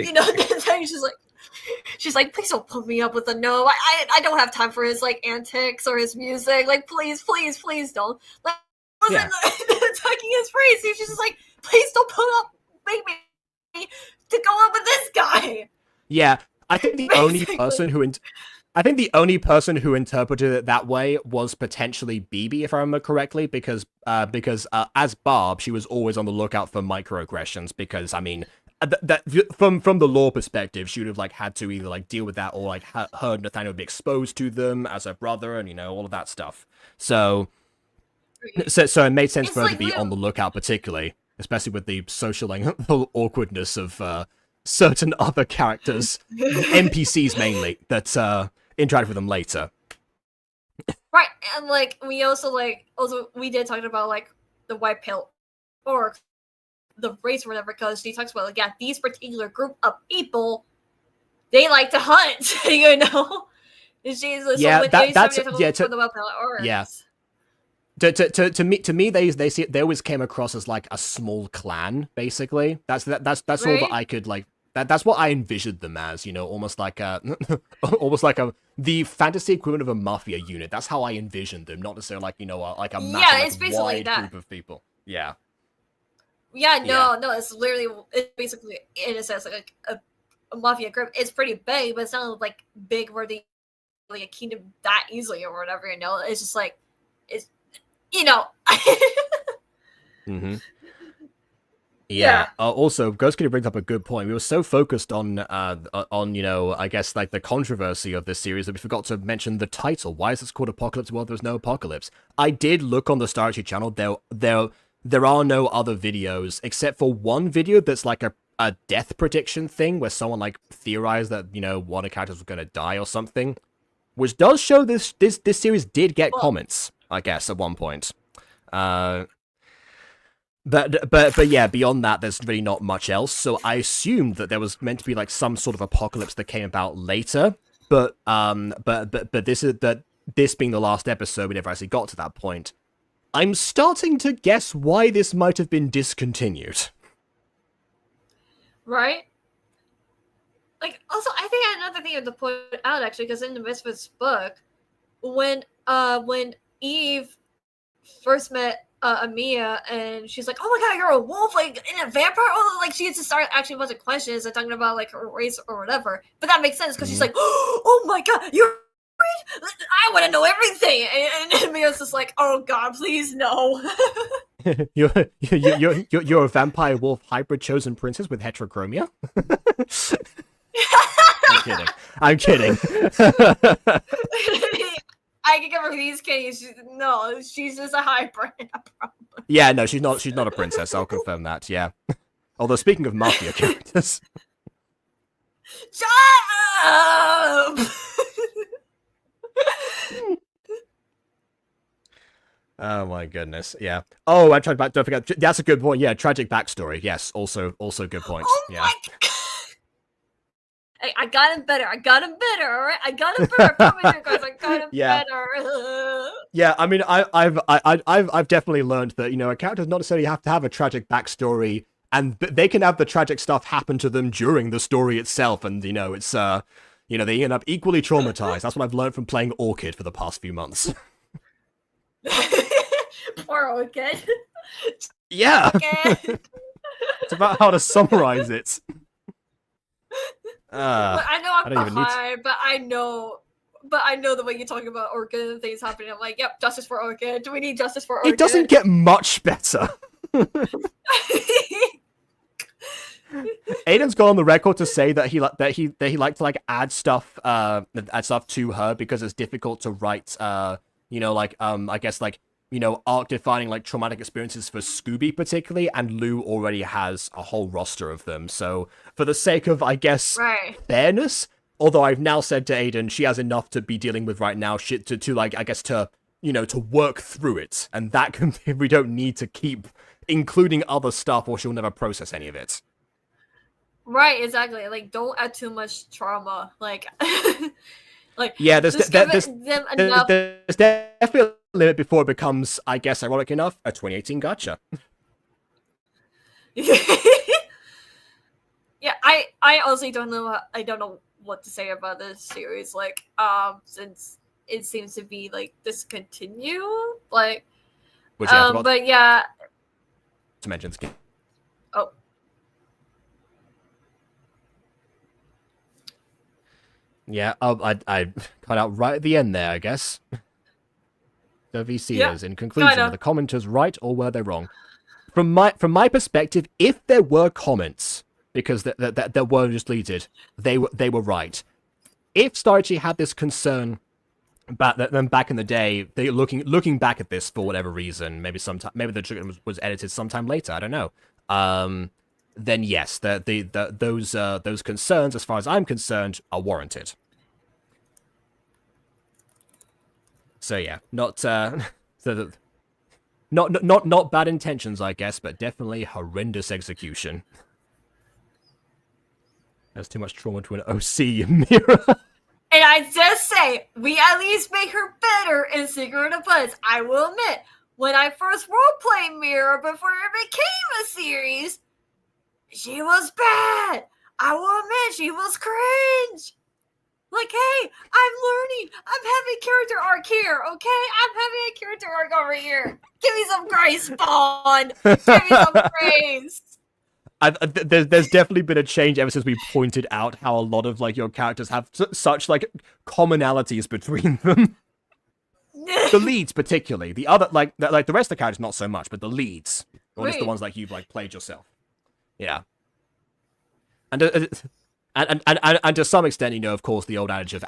she's like, "Please don't put me up with a gnome. I don't have time for his like antics or his music. Like, please don't." Like, wasn't attacking his race. She's just like, "Please don't make me to go up with this guy." Yeah, I think the only person who interpreted it that way was potentially BB, if I remember correctly, because as Barb, she was always on the lookout for microaggressions, because, I mean, that from the lore perspective, she would have, like, had to either, like, deal with that or, like, heard Nathaniel be exposed to them as her brother and, you know, all of that stuff. So it made sense for her to be on the lookout, particularly, especially with the social, like, awkwardness of certain other characters, NPCs mainly, that interact with them later. Right, and like we did talk about like the white pill or the race or whatever, because she talks about like, yeah, these particular group of people, they like to hunt, you know. She's yeah, that's the white pill, or yeah. To me, they always came across as like a small clan, basically. That's right? All that I could like. That's what I envisioned them as, you know, almost like the fantasy equivalent of a mafia unit. That's how I envisioned them, not necessarily like, you know, like a massive, like, wide group of people. Yeah. Yeah, no, it's basically in a sense like a mafia group. It's pretty big, but it's not like big where they like a kingdom that easily or whatever. You know, it's just like it's, you know. Mm-hmm. Yeah. Also, Ghost Kitty brings up a good point. We were so focused on you know, I guess like the controversy of this series that we forgot to mention the title. Why is this called Apocalyptic World? There's no apocalypse. I did look on the Starrytchi channel. There are no other videos except for one video that's like a death prediction thing where someone like theorized that, you know, one of the characters was gonna die or something, which does show this series did get comments, I guess, at one point. But yeah, beyond that, there's really not much else. So I assumed that there was meant to be like some sort of apocalypse that came about later. But this being the last episode, we never actually got to that point. I'm starting to guess why this might have been discontinued. Right. Like, also, I think another thing to point out, actually, because in the Misfits book, when Eve first met Mia, and she's like, "Oh my god, you're a wolf, like in a vampire." Oh, like she used to start actually a bunch of questions and talking about like her race or whatever. But that makes sense because she's like, "Oh my god, you're married? I want to know everything." And Mia's just like, "Oh god, please no." You're a vampire wolf hybrid chosen princess with heterochromia. I'm kidding. I can give her these kitties. No, she's just a hybrid. Yeah, no, she's not a princess. I'll confirm that. Yeah. Although speaking of mafia characters, shut up. Oh my goodness, yeah. Oh, I tried back. Don't forget, that's a good point. Yeah, tragic backstory. Yes, also good point. Oh yeah. My God. I got him better. All right, I got him better. I promise you guys, I got him better. Yeah, I mean, I've definitely learned that a character does not necessarily have to have a tragic backstory, and they can have the tragic stuff happen to them during the story itself, and it's they end up equally traumatized. That's what I've learned from playing Orchid for the past few months. Poor Orchid. Yeah. It's about how to summarize it. I know I'm behind, but I know the way you talk about Orchid and things happening. I'm like, yep, justice for Orchid. Do we need justice for Orchid? It doesn't get much better. Aiden's gone on the record to say that he liked to like add stuff to her because it's difficult to write I guess like arc defining like traumatic experiences for Scooby particularly, and Lou already has a whole roster of them. So for the sake of fairness, although I've now said to Aiden she has enough to be dealing with right now, to work through it, and that can we don't need to keep including other stuff or she'll never process any of it. Right, exactly. Like, don't add too much trauma. Like, there's definitely a limit before it becomes, I guess, ironic enough, a 2018 gacha. Yeah, I honestly don't know. I don't know what to say about this series. Like, since it seems to be like discontinued. Like, but yeah. To mention. Oh. Yeah, I cut out right at the end there, I guess. The VC is, in conclusion, were the commenters right or were they wrong? From my perspective, if there were comments, because that were just deleted, they were right. If Starrytchi had this concern back in the day, they looking back at this for whatever reason, maybe the trigger was edited sometime later, I don't know. Then yes, those concerns, as far as I'm concerned, are warranted. So yeah, not bad intentions, I guess, but definitely horrendous execution. There's too much trauma to an OC mirror. And I just say, we at least make her better in Secret of Bloods. I will admit, when I first roleplayed Mirror before it became a series, she was bad. I will admit, she was cringe. Like, hey, I'm learning. I'm having character arc here, okay? I'm having a character arc over here. Give me some grace, Spawn. Give me some grace. There's definitely been a change ever since we pointed out how a lot of like your characters have such like commonalities between them. The leads, particularly, the other like the rest of the characters not so much, but the leads, or just the ones like you've like played yourself. Yeah, and to some extent, of course, the old adage of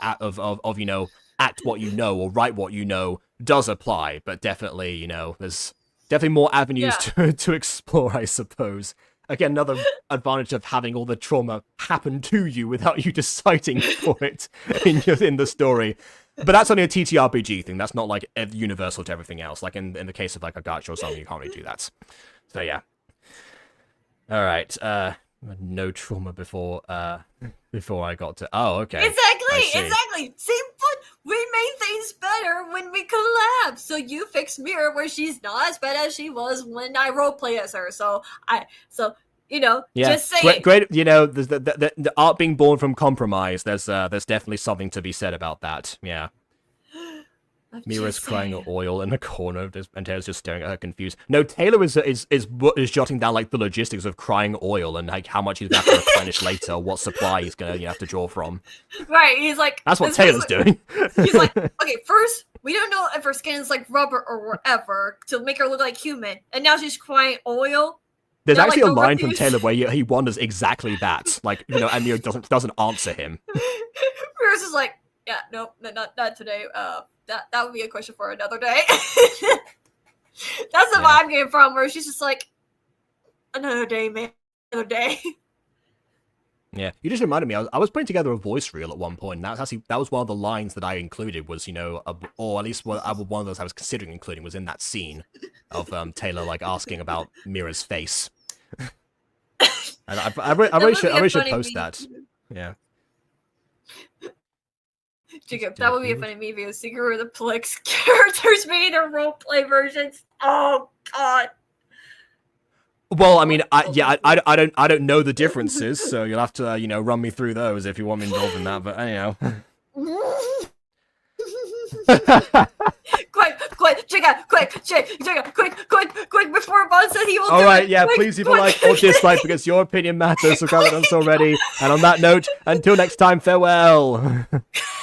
act what you know or write what you know does apply, but definitely there's definitely more avenues to explore, I suppose. Again, another advantage of having all the trauma happen to you without you deciding for it in the story. But that's only a TTRPG thing. That's not like universal to everything else. Like in the case of like a gacha or something, you can't really do that. So yeah. All right. No trauma before I got to. Oh, okay. Exactly. Same fun. We made things better when we collab. So you fixed Mirror where she's not as bad as she was when I roleplay as her. Just saying. Great. There's the art being born from compromise. There's definitely something to be said about that. Yeah. I'm Mira's just crying saying. at oil in the corner, and Taylor's just staring at her confused. No, Taylor is jotting down like the logistics of crying oil and like how much he's going to have to replenish later, what supply he's going to have to draw from. Right, he's like... That's what Taylor's doing. He's like, okay, first, we don't know if her skin is like rubber or whatever to make her look like human. And now she's crying oil. There's Now, actually like, a the line from refuse- Taylor where he wonders exactly that. Like, you know, and Mira doesn't answer him. Mira's just like, yeah, nope, not today. That would be a question for another day. That's the vibe I'm getting from her. She's just like, another day, man, another day. Yeah, you just reminded me. I was putting together a voice reel at one point, and that was one of the lines that I included. Was or at least one of those I was considering including was in that scene of Taylor like asking about Mira's face. And I really should post that. Yeah. Jacob, that would be a funny meme if you Secret of the Plex characters made their roleplay versions. Oh god. Well, I mean, I don't know the differences, so you'll have to run me through those if you want me involved in that. But anyhow. quick, Jacob, quick, before Bon says he will All do right, it. yeah, Quick, please leave a like or dislike because your opinion matters, so if you haven't done so already. And on that note, until next time, farewell.